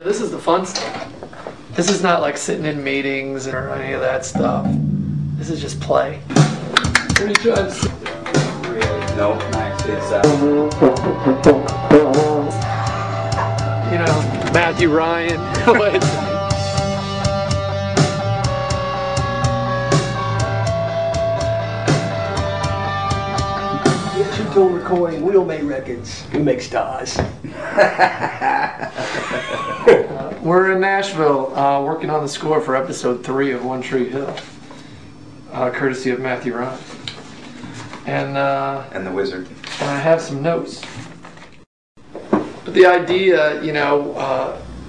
This is the fun stuff. This is not like sitting in meetings or any of that stuff. This is just play. What are you trying to say? Nope, nice. It's You know, Matthew Ryan. Two-tone recording, we don't make records, we make stars. We're in Nashville working on the score for episode 3 of One Tree Hill, courtesy of Matthew Ryan. and the Wizard. And I have some notes. But the idea, you know,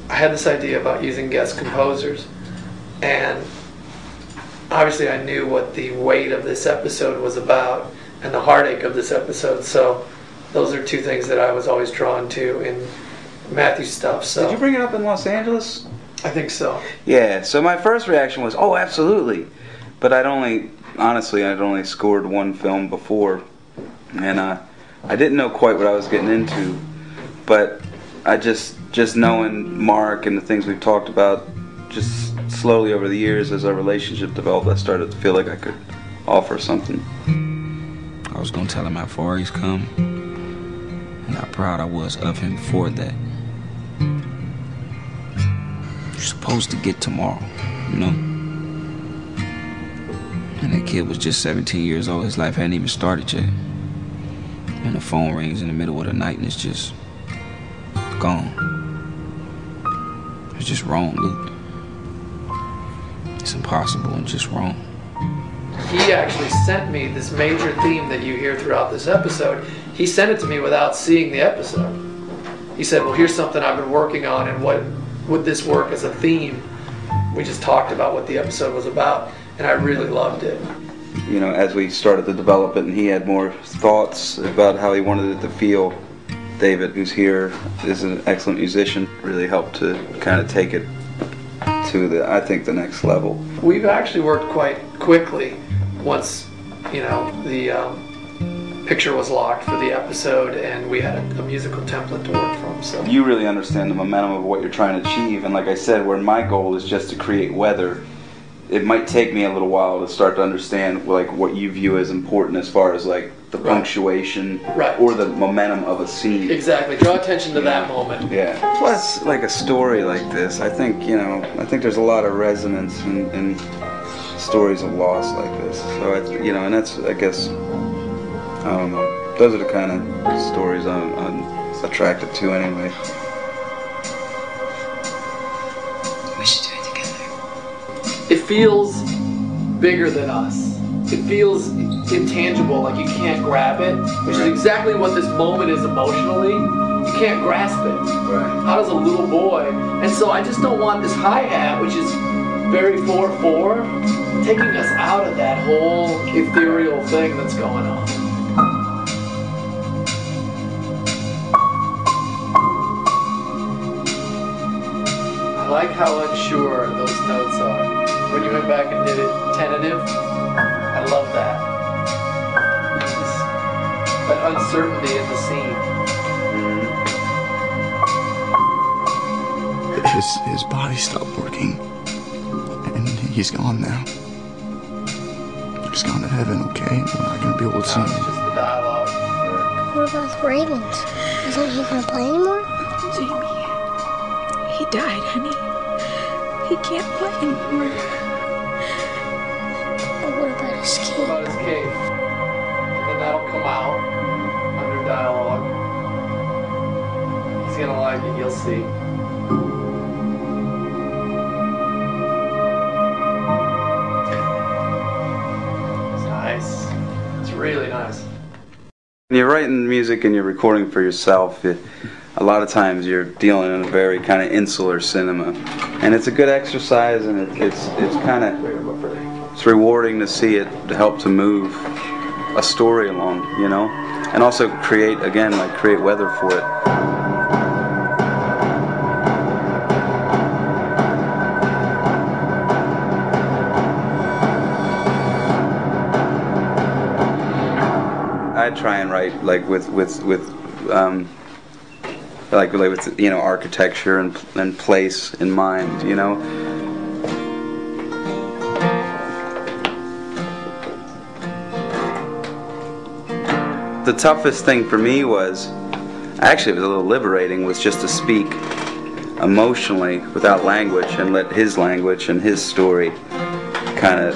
I had this idea about using guest composers, and obviously I knew what the weight of this episode was about and the heartache of this episode, so those are two things that I was always drawn to in Matthew's stuff. So Did you bring it up in Los Angeles? I think so. Yeah, so my first reaction was, oh, absolutely. But I'd only scored one film before, and I didn't know quite what I was getting into. But I just knowing Mark and the things we've talked about, just slowly over the years as our relationship developed, I started to feel like I could offer something. I was gonna tell him how far he's come and how proud I was of him for that. You're supposed to get tomorrow, you know? And that kid was just 17 years old. His life hadn't even started yet. And the phone rings in the middle of the night and it's just gone. It's just wrong, Luke. It's impossible and just wrong. He actually sent me this major theme that you hear throughout this episode. He sent it to me without seeing the episode. He said, well, here's something I've been working on, and what would this work as a theme? We just talked about what the episode was about, and I really loved it. You know, as we started to develop it and he had more thoughts about how he wanted it to feel, David, who's here, is an excellent musician, really helped to kind of take it to I think the next level. We've actually worked quite quickly once, you know, the picture was locked for the episode and we had a musical template to work from. So You really understand the momentum of what you're trying to achieve, and like I said, where my goal is just to create weather, it might take me a little while to start to understand like what you view as important as far as like the punctuation or the momentum of a scene. Exactly. Draw attention to that moment. Yeah. Plus, like a story like this, I think there's a lot of resonance in stories of loss like this. So and that's, I guess, I don't know. Those are the kind of stories I'm attracted to anyway. We should do it together. It feels bigger than us. It feels intangible, like you can't grab it, which is exactly what this moment is emotionally. You can't grasp it. Right. How does a little boy? And so I just don't want this hi-hat, which is very 4/4, taking us out of that whole ethereal thing that's going on. I like how unsure those notes are. When you went back and did it tentative, I love that. That uncertainty in the scene. His body stopped working, and he's gone now. He's gone to heaven, okay? We're not gonna be able to see No, it's him. just the dialogue. What about Ravens? Isn't he gonna play anymore? Jamie, he died, honey. He can't play anymore. But what about his What kid? about his cave? And then that'll come out under dialogue. He's gonna like it, you'll see. It's nice. It's really nice. When you're writing music and you're recording for yourself, a lot of times you're dealing in a very kind of insular cinema, and it's a good exercise, and it's kind of it's rewarding to see it to help to move a story along, you know, and also create weather for it. I try and write like with like with, you know, architecture and place in mind, you know. The toughest thing for me was, actually it was a little liberating, was just to speak emotionally without language and let his language and his story kind of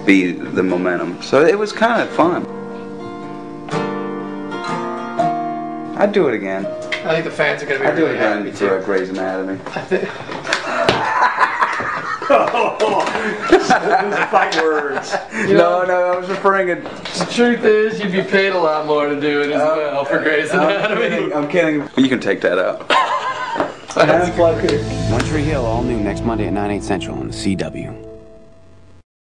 be the momentum. So it was kind of fun. I'd do it again. I think the fans are going to be I'd do really it happy again too. for Grey's Anatomy. I think. Those are fight words. No, I was referring to... The truth is, you'd be paid a lot more to do it as well for Grey's Anatomy. I'm kidding. You can take that out. That's like it. One Tree Hill, all new next Monday at 9/8 Central on the CW.